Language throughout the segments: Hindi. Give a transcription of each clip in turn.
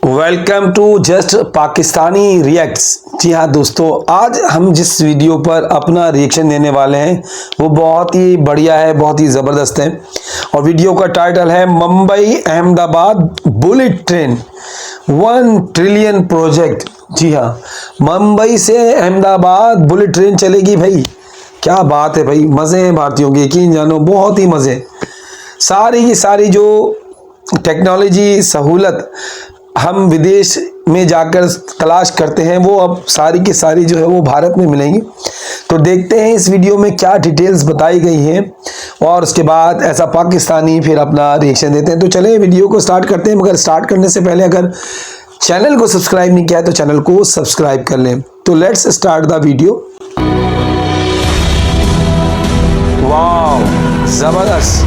Welcome to just Pakistani reacts. जी हाँ दोस्तों, आज हम जिस वीडियो पर अपना रिएक्शन देने वाले हैं वो बहुत ही बढ़िया है, बहुत ही ज़बरदस्त है। और वीडियो का टाइटल है Mumbai Ahmedabad bullet train 1 trillion project. जी हाँ, मुंबई से अहमदाबाद बुलेट ट्रेन चलेगी भाई। क्या बात है भाई, मज़े हैं भारतीयों के, यकीन जानो बहुत ही मज़े। सारी की सारी जो टेक्नोलॉजी सहूलत हम विदेश में जाकर तलाश करते हैं वो अब सारी की सारी जो है वो भारत में मिलेंगी। तो देखते हैं इस वीडियो में क्या डिटेल्स बताई गई हैं और उसके बाद ऐसा पाकिस्तानी फिर अपना रिएक्शन देते हैं। तो चलें वीडियो को स्टार्ट करते हैं, मगर स्टार्ट करने से पहले अगर चैनल को सब्सक्राइब नहीं किया है तो चैनल को सब्सक्राइब कर लें। तो लेट्स स्टार्ट द वीडियो। वाह, ज़बरदस्त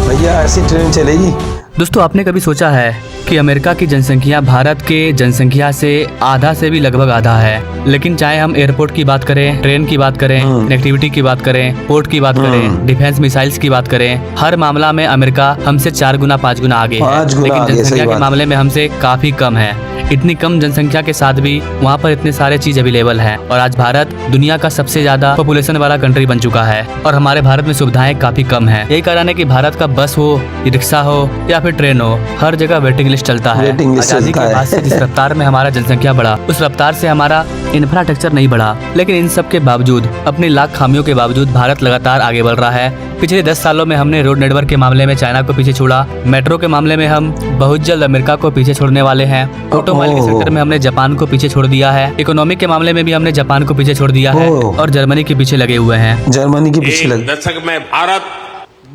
भैया, ऐसी ट्रेन चलेगी। दोस्तों, आपने कभी सोचा है कि अमेरिका की जनसंख्या भारत के जनसंख्या से आधा से भी लगभग आधा है, लेकिन चाहे हम एयरपोर्ट की बात करें, ट्रेन की बात करें, कनेक्टिविटी की बात करें, पोर्ट की बात करें, डिफेंस मिसाइल्स की बात करें, हर मामला में अमेरिका हमसे 4 गुना 5 गुना आगे है। लेकिन जनसंख्या के मामले में हमसे काफी कम है। इतनी कम जनसंख्या के साथ भी वहाँ पर इतने सारे चीज अवेलेबल है और आज भारत दुनिया का सबसे ज्यादा पॉपुलेशन वाला कंट्री बन चुका है और हमारे भारत में सुविधाएं काफी कम है। यही कारण है कि भारत का बस हो, रिक्शा हो या फिर ट्रेन हो, हर जगह वेटिंग लिस्ट चलता है। आजादी के बाद से जिस रफ्तार में हमारा जनसंख्या बढ़ा, उस रफ्तार से हमारा इंफ्रास्ट्रक्चर नहीं बढ़ा। लेकिन इन सब के बावजूद, अपनी लाख खामियों के बावजूद भारत लगातार आगे बढ़ रहा है। पिछले 10 सालों में हमने रोड नेटवर्क के मामले में चाइना को पीछे छोड़ा, मेट्रो के मामले में हम बहुत जल्द अमेरिका को पीछे छोड़ने वाले हैं, ऑटोमोबाइल के सेक्टर में हमने जापान को पीछे छोड़ दिया है, इकोनॉमिक के मामले में भी हमने जापान को पीछे छोड़ दिया है और जर्मनी के पीछे लगे हुए हैं। जर्मनी के पीछे लगे। दशक में भारत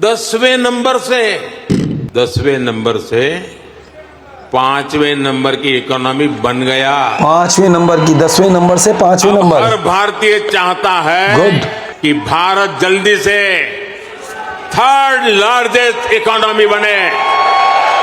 10वें नंबर से 5वें नंबर की इकोनॉमी बन गया। 5वें नंबर की 10वें नंबर से 5वें नंबर। हर भारतीय चाहता है कि भारत जल्दी से 3rd लार्जेस्ट इकोनॉमी बने।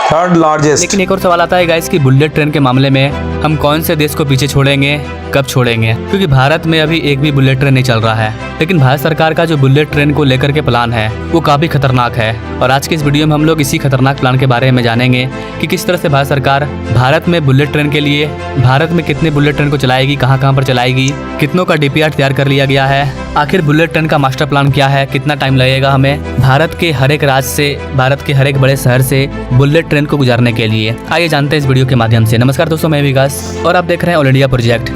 3rd largest. लेकिन एक और सवाल आता है गाइस कि बुलेट ट्रेन के मामले में हम कौन से देश को पीछे छोड़ेंगे, कब छोड़ेंगे, क्योंकि भारत में अभी एक भी बुलेट ट्रेन नहीं चल रहा है। लेकिन भारत सरकार का जो बुलेट ट्रेन को लेकर के प्लान है वो काफी खतरनाक है और आज के इस वीडियो में हम लोग इसी खतरनाक प्लान के बारे में जानेंगे कि किस तरह से भारत सरकार भारत में बुलेट ट्रेन के लिए, भारत में कितने बुलेट ट्रेन को चलाएगी, कहाँ कहाँ पर चलाएगी, कितनों का DPR तैयार कर लिया गया है, आखिर बुलेट ट्रेन का मास्टर प्लान क्या है, कितना टाइम लगेगा हमें भारत के हर एक राज्य से, भारत के हर एक बड़े शहर से बुलेट ट्रेन को गुजारने के लिए। आइए जानते हैं इस वीडियो के माध्यम से। नमस्कार दोस्तों, मैं विकास और आप देख रहे हैं ऑल इंडिया प्रोजेक्ट।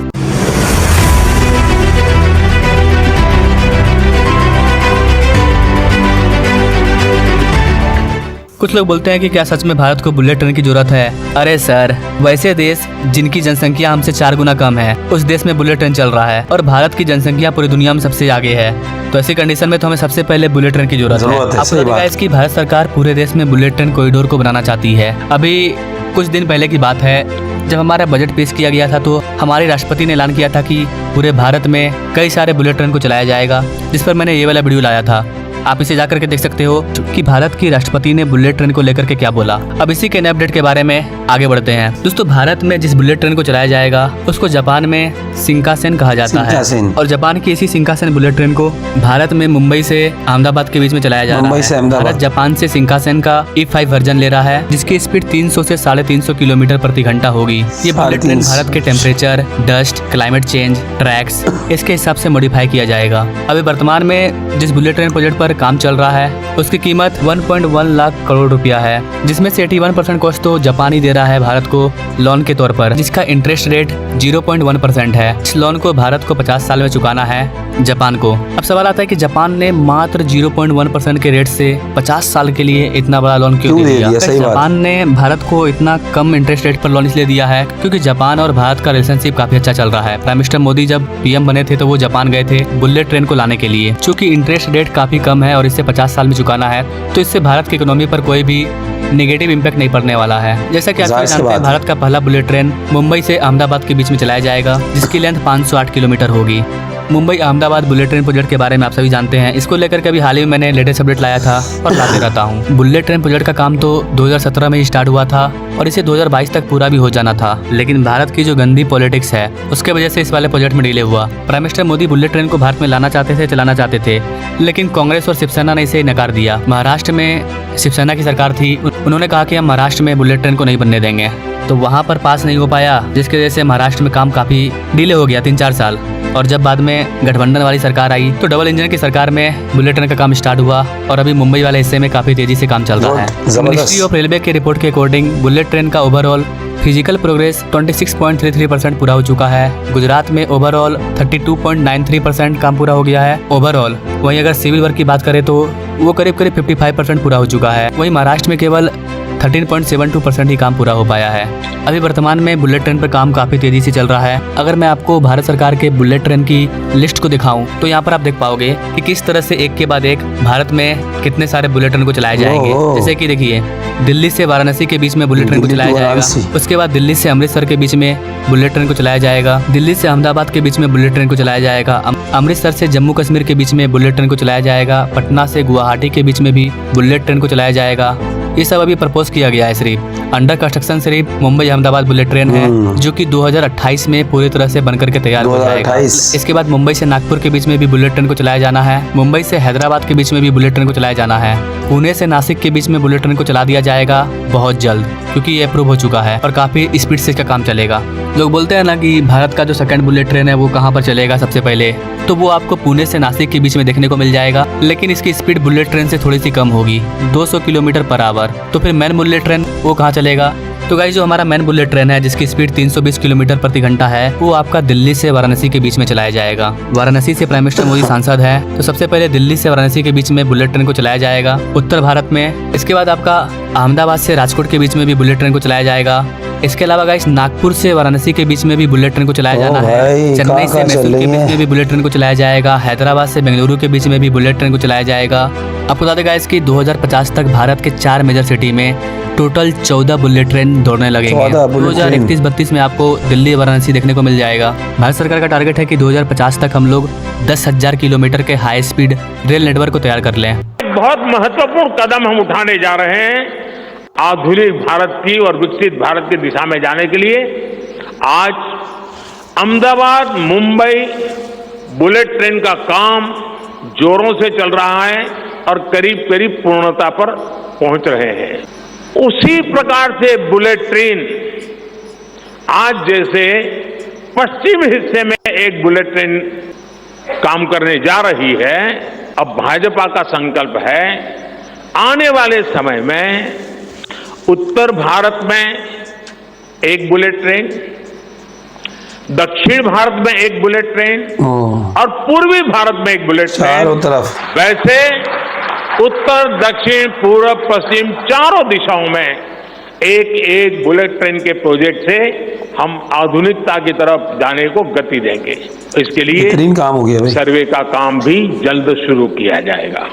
कुछ लोग बोलते हैं कि क्या सच में भारत को बुलेट ट्रेन की जरूरत है? अरे सर, वैसे देश जिनकी जनसंख्या हमसे 4 गुना कम है, उस देश में बुलेट ट्रेन चल रहा है और भारत की जनसंख्या पूरी दुनिया में सबसे आगे है। तो ऐसी कंडीशन में तो हमें सबसे पहले बुलेट ट्रेन की जरूरत है। आपको लगेगा इसकी भारत सरकार पूरे देश में बुलेट ट्रेन कॉरिडोर को बनाना चाहती है। अभी कुछ दिन पहले की बात है, जब हमारा बजट पेश किया गया था तो हमारे राष्ट्रपति ने ऐलान किया था कि पूरे भारत में कई सारे बुलेट ट्रेन को चलाया जाएगा, जिस पर मैंने ये वाला वीडियो लाया था। आप इसे जाकर के देख सकते हो कि भारत की राष्ट्रपति ने बुलेट ट्रेन को लेकर के क्या बोला। अब इसी के नए अपडेट के बारे में आगे बढ़ते हैं। दोस्तों, भारत में जिस बुलेट ट्रेन को चलाया जाएगा उसको जापान में शिंकानसेन कहा जाता है और जापान की इसी शिंकानसेन बुलेट ट्रेन को भारत में मुंबई से अहमदाबाद के बीच में चलाया जा रहा है। भारत जापान से शिंकानसेन का E5 वर्जन ले रहा है, जिसकी स्पीड 300 से 350 किलोमीटर प्रति घंटा होगी। ये बुलेट ट्रेन भारत के temperature, dust, climate change, tracks, इसके हिसाब से मॉडिफाई किया जाएगा। अभी वर्तमान में जिस बुलेट ट्रेन प्रोजेक्ट पर काम चल रहा है उसकी कीमत 1.1 लाख करोड़ रुपया है, जिसमें से 81% कॉस्ट तो जापान ही दे रहा है भारत को लोन के तौर पर, जिसका इंटरेस्ट रेट 0.1% है। इस लोन को भारत को 50 साल में चुकाना है जापान को। अब सवाल आता है कि जापान ने मात्र 0.1% के रेट से 50 साल के लिए इतना बड़ा लोन क्यों दे दिया? जापान ने भारत को इतना कम इंटरेस्ट रेट पर लोन इसलिए दिया है क्योंकि जापान और भारत का रिलेशनशिप काफी अच्छा चल रहा है। प्राइम मिनिस्टर मोदी जब PM बने थे तो वो जापान गए थे बुलेट ट्रेन को लाने के लिए। चूंकि इंटरेस्ट रेट काफी कम है और इसे 50 साल में चुकाना है, तो इससे भारत की इकोनॉमी पर कोई भी नेगेटिव इम्पैक्ट नहीं पड़ने वाला है। जैसा कि आप जानते हैं, भारत का पहला बुलेट ट्रेन मुंबई से अहमदाबाद के बीच में चलाया जाएगा, जिसकी लेंथ 508 किलोमीटर होगी। Mumbai Ahmedabad bullet train project के बारे में आप सभी जानते हैं। इसको लेकर के भी हाल ही में मैंने लेटेस्ट अपडेट लाया था और लाते रहता हूँ। बुलेट ट्रेन प्रोजेक्ट का काम तो 2017 में ही स्टार्ट हुआ था और इसे 2022 तक पूरा भी हो जाना था, लेकिन भारत की जो गंदी पॉलिटिक्स है उसके वजह से इस वाले प्रोजेक्ट में डिले हुआ। Prime minister Modi bullet train को भारत में लाना चाहते थे, चलाना चाहते थे, लेकिन कांग्रेस और शिवसेना ने इसे नकार दिया। महाराष्ट्र में शिवसेना की सरकार थी, उन्होंने कहा कि हम महाराष्ट्र में बुलेट ट्रेन को नहीं बनने देंगे, तो वहाँ पर पास नहीं हो पाया, जिसकी वजह से महाराष्ट्र में काम काफ़ी डिले हो गया 3-4 साल। और जब बाद में गठबंधन वाली सरकार आई तो डबल इंजन की सरकार में बुलेट ट्रेन का काम स्टार्ट हुआ और अभी मुंबई वाले हिस्से में काफ़ी तेजी से काम चल रहा है। मिनिस्ट्री ऑफ रेलवे के रिपोर्ट के अकॉर्डिंग बुलेट ट्रेन का ओवरऑल फिजिकल प्रोग्रेस 26.33% पूरा हो चुका है। गुजरात में ओवरऑल 32.93% काम पूरा हो गया है ओवरऑल। वहीं अगर सिविल वर्क की बात करें तो वो करीब 55% पूरा हो चुका है। वहीं महाराष्ट्र में केवल 13.72% ही काम पूरा हो पाया है। अभी वर्तमान में बुलेट ट्रेन पर काम काफ़ी तेज़ी से चल रहा है। अगर मैं आपको भारत सरकार के बुलेट ट्रेन की लिस्ट को दिखाऊं तो यहाँ पर आप देख पाओगे कि किस तरह से एक के बाद एक भारत में कितने सारे बुलेट ट्रेन को चलाए जाएंगे। जैसे कि देखिए, दिल्ली से वाराणसी के बीच में बुलेट ट्रेन को चलाया जाएगा। उसके बाद दिल्ली से अमृतसर के बीच में बुलेट ट्रेन को चलाया जाएगा। दिल्ली से अहमदाबाद के बीच में बुलेट ट्रेन को चलाया जाएगा। अमृतसर से जम्मू कश्मीर के बीच में बुलेट ट्रेन को चलाया जाएगा। पटना से गुवाहाटी के बीच में भी बुलेट ट्रेन को चलाया जाएगा। ये सब अभी प्रपोज किया गया है। सिर्फ अंडर कंस्ट्रक्शन सिर्फ मुंबई अहमदाबाद बुलेट ट्रेन है, जो कि 2028 में पूरी तरह से बनकर के तैयार हो जाएगा। इसके बाद मुंबई से नागपुर के बीच में भी बुलेट ट्रेन को चलाया जाना है। मुंबई से हैदराबाद के बीच में भी बुलेट ट्रेन को चलाया जाना है। पुणे से नासिक के बीच में बुलेट ट्रेन को चला दिया जाएगा बहुत जल्द, क्योंकि ये अप्रूव हो चुका है और काफ़ी स्पीड से इसका काम चलेगा। लोग बोलते हैं ना कि भारत का जो सेकंड बुलेट ट्रेन है वो कहाँ पर चलेगा सबसे पहले, तो वो आपको पुणे से नासिक के बीच में देखने को मिल जाएगा, लेकिन इसकी स्पीड बुलेट ट्रेन से थोड़ी सी कम होगी, 200 किलोमीटर पर आवर। तो फिर मेन बुलेट ट्रेन वो कहाँ चलेगा? तो गाइस, जो हमारा मेन बुलेट ट्रेन है जिसकी स्पीड 320 किलोमीटर प्रति घंटा है, वो आपका दिल्ली से वाराणसी के बीच में चलाया जाएगा। वाराणसी से प्राइम मिनिस्टर मोदी सांसद है, तो सबसे पहले दिल्ली से वाराणसी के बीच में बुलेट ट्रेन को चलाया जाएगा उत्तर भारत में। इसके बाद आपका अहमदाबाद से राजकोट के बीच में भी बुलेट ट्रेन को चलाया जाएगा। इसके अलावा गाइस, नागपुर से वाराणसी के बीच में भी बुलेट ट्रेन को चलाया जाना है। चेन्नई से मैसूर के बीच में भी बुलेट ट्रेन को चलाया जाएगा। हैदराबाद से बेंगलुरु के बीच में भी बुलेट ट्रेन को चलाया जाएगा। आपको बता दें गाइस कि 2050 तक भारत के 4 मेजर सिटी में टोटल 14 बुलेट ट्रेन दौड़ने लगेंगे। 2031-32 में आपको दिल्ली वाराणसी देखने को मिल जाएगा। भारत सरकार का टारगेट है कि 2050 तक हम लोग 10,000 किलोमीटर के हाई स्पीड रेल नेटवर्क को तैयार कर लें। बहुत महत्वपूर्ण कदम हम उठाने जा रहे हैं आधुनिक भारत की और विकसित भारत की दिशा में जाने के लिए। आज अहमदाबाद मुंबई बुलेट ट्रेन का काम जोरों से चल रहा है और करीब करीब पूर्णता पर पहुंच रहे हैं। उसी प्रकार से बुलेट ट्रेन आज जैसे पश्चिम हिस्से में एक बुलेट ट्रेन काम करने जा रही है, अब भाजपा का संकल्प है आने वाले समय में उत्तर भारत में एक बुलेट ट्रेन, दक्षिण भारत में एक बुलेट ट्रेन और पूर्वी भारत में एक बुलेट ट्रेन, चारों तरफ। वैसे उत्तर दक्षिण पूर्व पश्चिम चारों दिशाओं में एक एक बुलेट ट्रेन के प्रोजेक्ट से हम आधुनिकता की तरफ जाने को गति देंगे। इसके लिए काम हो गया भाई। सर्वे का काम भी जल्द शुरू किया जाएगा।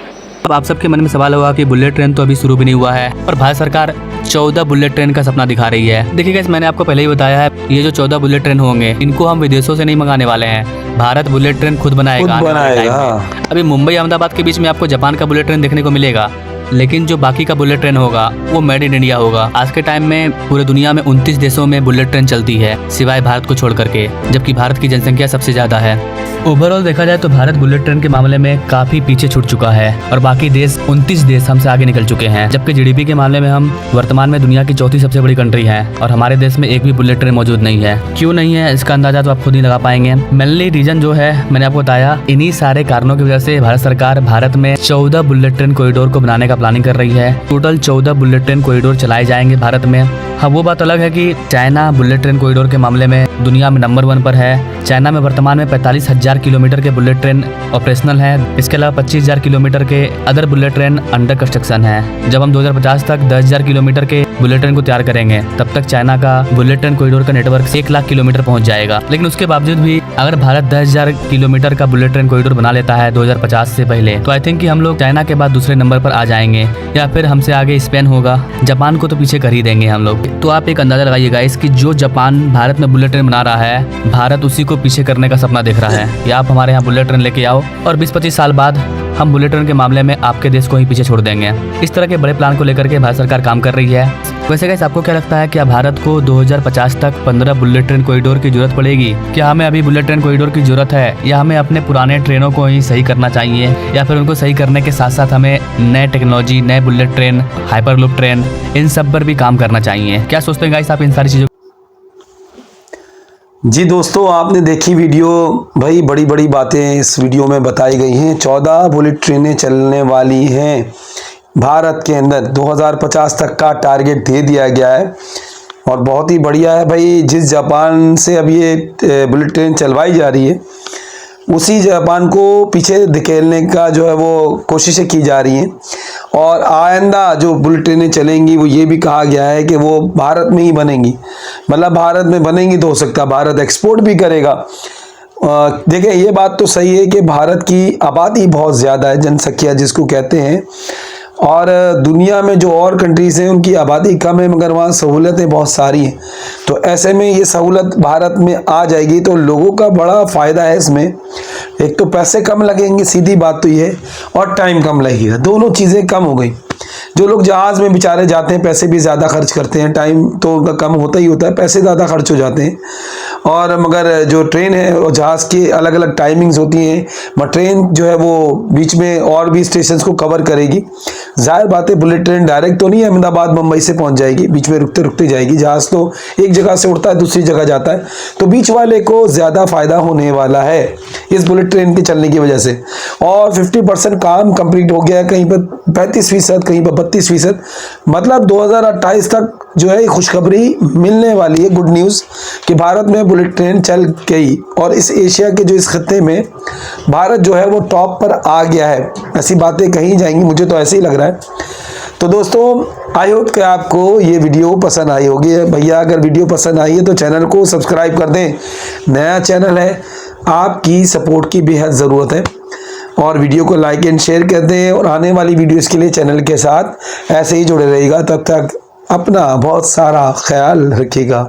अब आप सबके मन में सवाल होगा कि बुलेट ट्रेन तो अभी शुरू भी नहीं हुआ है और भारत सरकार 14 बुलेट ट्रेन का सपना दिखा रही है। देखिए गाइस, मैंने आपको पहले ही बताया है, ये जो 14 बुलेट ट्रेन होंगे इनको हम विदेशों से नहीं मंगाने वाले हैं, भारत बुलेट ट्रेन खुद बनाएगा। अभी मुंबई अहमदाबाद के बीच में आपको जापान का बुलेट ट्रेन देखने को मिलेगा, लेकिन जो बाकी का बुलेट ट्रेन होगा वो मेड इन इंडिया होगा। आज के टाइम में पूरे दुनिया में 29 देशों में बुलेट ट्रेन चलती है, सिवाय भारत को छोड़ करके, जबकि भारत की जनसंख्या सबसे ज्यादा है। ओवरऑल देखा जाए तो भारत बुलेट ट्रेन के मामले में काफी पीछे छूट चुका है और बाकी देश 29 देश हमसे आगे निकल चुके हैं, जबकि जीडीपी के मामले में हम वर्तमान में दुनिया की चौथी सबसे बड़ी कंट्री है और हमारे देश में एक भी बुलेट ट्रेन मौजूद नहीं है। क्यों नहीं है इसका अंदाजा तो आप खुद ही लगा पाएंगे। मेनली रीजन जो है मैंने आपको बताया, इन्हीं सारे कारणों की वजह से भारत सरकार भारत में 14 बुलेट ट्रेन कॉरिडोर को बनाने का प्लानिंग कर रही है। टोटल 14 बुलेट ट्रेन कॉरिडोर चलाए जाएंगे भारत में। हाँ, वो बात अलग है कि चाइना बुलेट ट्रेन कॉरिडोर के मामले में दुनिया में नंबर 1 पर है। चाइना में वर्तमान में 45,000 किलोमीटर के बुलेट ट्रेन ऑपरेशनल है। इसके अलावा 25,000 किलोमीटर के other bullet train under construction है। जब हम 2050 तक 10,000 किलोमीटर के बुलेट ट्रेन को तैयार करेंगे तब तक चाइना का बुलेट ट्रेन कॉरिडोर का नेटवर्क 1 लाख किलोमीटर पहुंच जाएगा। लेकिन उसके बावजूद भी अगर भारत 10,000 किलोमीटर का बुलेट ट्रेन कॉरिडोर बना लेता है 2050 से पहले, तो आई थिंक कि हम लोग चाइना के बाद दूसरे नंबर पर आ जाएंगे, या फिर हमसे आगे स्पेन होगा। जापान को तो पीछे कर ही देंगे हम लोग। तो आप एक अंदाजा लगाइएगा इसकी, जो जापान भारत में बुलेट ट्रेन बना रहा है, भारत उसी को पीछे करने का सपना देख रहा है कि आप हमारे यहाँ बुलेट ट्रेन लेके आओ और 20-25 साल बाद हम बुलेट ट्रेन के मामले में आपके देश को ही पीछे छोड़ देंगे। इस तरह के बड़े प्लान को लेकर के भारत सरकार काम कर रही है। वैसे गाइस, आपको क्या लगता है, क्या भारत को 2050 तक 15 बुलेट ट्रेन कॉरिडोर की जरूरत पड़ेगी? क्या हमें अभी बुलेट ट्रेन कॉरिडोर की जरूरत है, या हमें अपने पुराने ट्रेनों को ही सही करना चाहिए, या फिर उनको सही करने के साथ साथ हमें नए टेक्नोलॉजी, नए बुलेट ट्रेन, हाइपरलूप ट्रेन, इन सब पर भी काम करना चाहिए? क्या सोचते हैं गाइस आप इन सारी चीजों? जी दोस्तों, आपने देखी वीडियो, भाई बड़ी बड़ी बातें इस वीडियो में बताई गई हैं। 14 बुलेट ट्रेनें चलने वाली हैं भारत के अंदर, 2050 तक का टारगेट दे दिया गया है और बहुत ही बढ़िया है भाई। जिस जापान से अब ये बुलेट ट्रेन चलवाई जा रही है, उसी जापान को पीछे धकेलने का जो है वो कोशिशें की जा रही हैं। और आइंदा जो बुलेट ट्रेनें चलेंगी वो ये भी कहा गया है कि वो भारत में ही बनेंगी, मतलब भारत में बनेंगी तो हो सकता है भारत एक्सपोर्ट भी करेगा। देखिए, ये बात तो सही है कि भारत की आबादी बहुत ज़्यादा है, जनसंख्या जिसको कहते हैं, और दुनिया में जो और कंट्रीज़ हैं उनकी आबादी कम है मगर वहाँ सहूलतें बहुत सारी हैं। तो ऐसे में ये सहूलत भारत में आ जाएगी तो लोगों का बड़ा फ़ायदा है इसमें। एक तो पैसे कम लगेंगे, सीधी बात तो ये है, और टाइम कम लगेगा, दोनों चीज़ें कम हो गई। जो लोग जहाज़ में बेचारे जाते हैं पैसे भी ज़्यादा खर्च करते हैं, टाइम तो उनका कम होता ही होता है, पैसे ज़्यादा खर्च हो जाते हैं। और मगर जो ट्रेन है और जहाज़ की अलग अलग टाइमिंग्स होती हैं, मगर ट्रेन जो है वो बीच में और भी स्टेशंस को कवर करेगी। जाहिर बात है बुलेट ट्रेन डायरेक्ट तो नहीं अहमदाबाद मुंबई से पहुंच जाएगी, बीच में रुकते रुकते जाएगी। जहाज़ तो एक जगह से उड़ता है दूसरी जगह जाता है, तो बीच वाले को ज़्यादा फ़ायदा होने वाला है इस बुलेट ट्रेन के चलने की वजह से। और 50% काम कंप्लीट हो गया है, कहीं पर 35%, कहीं पर 32%, मतलब 2028 तक जो है खुशखबरी मिलने वाली है, गुड न्यूज़, कि भारत में बुलेट ट्रेन चल गई। और इस एशिया के जो इस खत्ते में भारत जो है वो टॉप पर आ गया है, ऐसी बातें कही जाएंगी, मुझे तो ऐसे ही लग रहा है। तो दोस्तों, आई होप कि आपको ये वीडियो पसंद आई होगी। भैया अगर वीडियो पसंद आई है तो चैनल को सब्सक्राइब कर दें, नया चैनल है, आपकी सपोर्ट की बेहद ज़रूरत है। और वीडियो को लाइक एंड शेयर कर दें, और आने वाली वीडियोस के लिए चैनल के साथ ऐसे ही जुड़े रहिएगा। तब तक अपना बहुत सारा ख्याल रखिएगा।